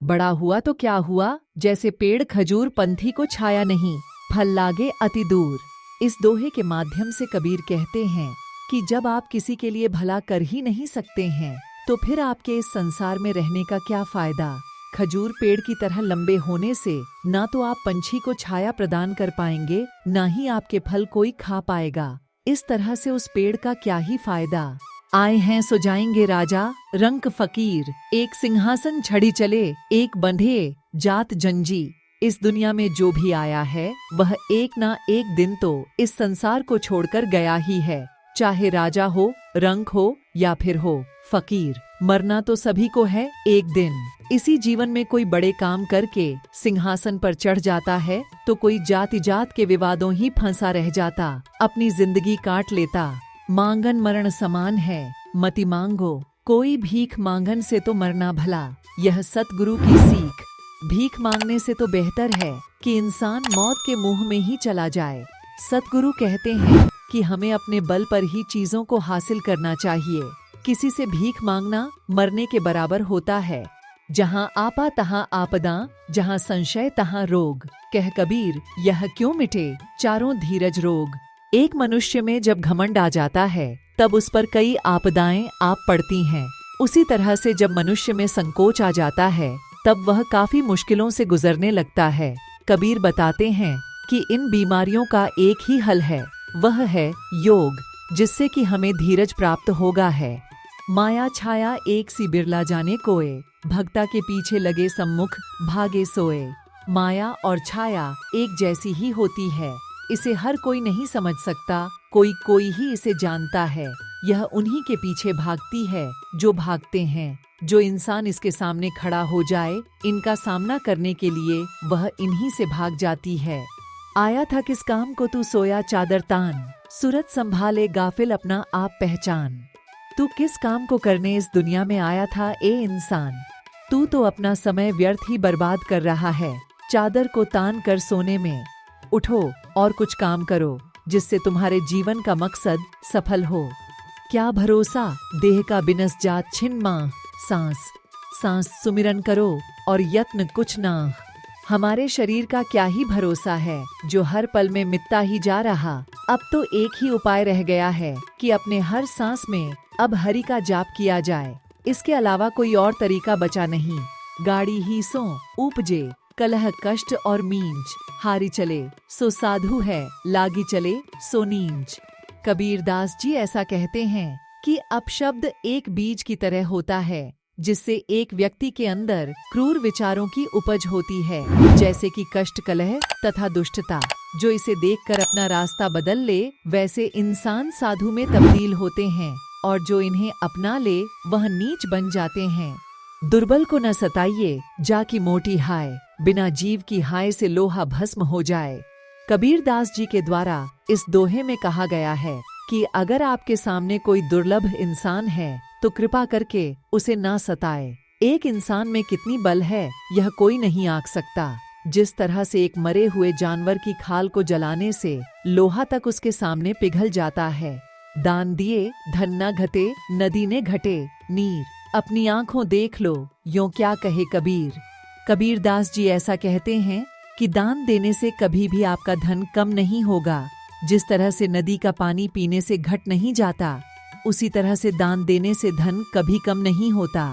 बड़ा हुआ तो क्या हुआ, जैसे पेड़ खजूर पंथी को छाया नहीं, फल लागे अति दूर। इस दोहे के माध्यम से कबीर कहते हैं कि जब आप किसी के लिए भला कर ही नहीं सकते हैं तो फिर आपके इस संसार में रहने का क्या फायदा। खजूर पेड़ की तरह लंबे होने से ना तो आप पंछी को छाया प्रदान कर पाएंगे, ना ही आपके फल कोई खा पाएगा। इस तरह से उस पेड़ का क्या ही फायदा। आए हैं सो जाएंगे राजा, रंक फकीर, एक सिंहासन छड़ी चले, एक बंधे जात जंजी। इस दुनिया में जो भी आया है वह एक ना एक दिन तो इस संसार को छोड़कर गया ही है, चाहे राजा हो, रंक हो या फिर हो फकीर। मरना तो सभी को है एक दिन। इसी जीवन में कोई बड़े काम करके सिंहासन पर चढ़ जाता है तो कोई जाति जात के विवादों ही फंसा रह जाता, अपनी जिंदगी काट लेता। मांगन मरण समान है, मति मांगो, कोई भीख मांगन से तो मरना भला। यह सतगुरु की सीख। भीख मांगने से तो बेहतर है कि इंसान मौत के मुंह में ही चला जाए। सतगुरु कहते हैं कि हमें अपने बल पर ही चीजों को हासिल करना चाहिए। किसी से भीख मांगना मरने के बराबर होता है। जहाँ आपा तहाँ आपदा, जहाँ संशय तहाँ रोग। कह कबीर यह क्यों मिटे चारों धीरज रोग। एक मनुष्य में जब घमंड आ जाता है तब उस पर कई आपदाएं आप पड़ती हैं। उसी तरह से जब मनुष्य में संकोच आ जाता है तब वह काफी मुश्किलों से गुजरने लगता है। कबीर बताते हैं कि इन बीमारियों का एक ही हल है, वह है योग, जिससे कि हमें धीरज प्राप्त होगा है। माया छाया एक सी बिरला जाने कोय, भक्ता के पीछे लगे सम्मुख भागे सोए। माया और छाया एक जैसी ही होती है, इसे हर कोई नहीं समझ सकता, कोई कोई ही इसे जानता है। यह उन्हीं के पीछे भागती है जो भागते हैं। जो इंसान इसके सामने खड़ा हो जाए, इनका सामना करने के लिए वह इन्हीं से भाग जाती है। आया था किस काम को तू सोया चादर तान, सूरत संभाले गाफिल अपना आप पहचान। तू किस काम को करने इस दुनिया में आया था ए इंसान, तू तो अपना समय व्यर्थ ही बर्बाद कर रहा है। चादर को तान कर सोने में, उठो और कुछ काम करो जिससे तुम्हारे जीवन का मकसद सफल हो। क्या भरोसा देह का बिनस जात छिन माह, सांस सांस सुमिरन करो और यत्न कुछ ना। हमारे शरीर का क्या ही भरोसा है जो हर पल में मिटता ही जा रहा। अब तो एक ही उपाय रह गया है कि अपने हर सांस में अब हरि का जाप किया जाए। इसके अलावा कोई और तरीका बचा नहीं। गाड़ी ही सो उपजे कलह कष्ट और मींज, हारी चले सो साधु है, लागी चले सो नींज। कबीरदास जी ऐसा कहते हैं कि अपशब्द एक बीज की तरह होता है जिससे एक व्यक्ति के अंदर क्रूर विचारों की उपज होती है, जैसे कि कष्ट, कलह तथा दुष्टता। जो इसे देखकर अपना रास्ता बदल ले वैसे इंसान साधु में तब्दील होते हैं, और जो इन्हें अपना ले वह नीच बन जाते हैं। दुर्बल को न सताइए जाकी मोटी हाय, बिना जीव की हाय से लोहा भस्म हो जाए। कबीरदास जी के द्वारा इस दोहे में कहा गया है कि अगर आपके सामने कोई दुर्लभ इंसान है तो कृपा करके उसे ना सताए। एक इंसान में कितनी बल है यह कोई नहीं आंक सकता। जिस तरह से एक मरे हुए जानवर की खाल को जलाने से लोहा तक उसके सामने पिघल जाता है। दान दिए धन न घटे, नदी ने घटे नीर, अपनी आंखों देख लो यों क्या कहे कबीर। कबीरदास जी ऐसा कहते हैं कि दान देने से कभी भी आपका धन कम नहीं होगा। जिस तरह से नदी का पानी पीने से घट नहीं जाता, उसी तरह से दान देने से धन कभी कम नहीं होता।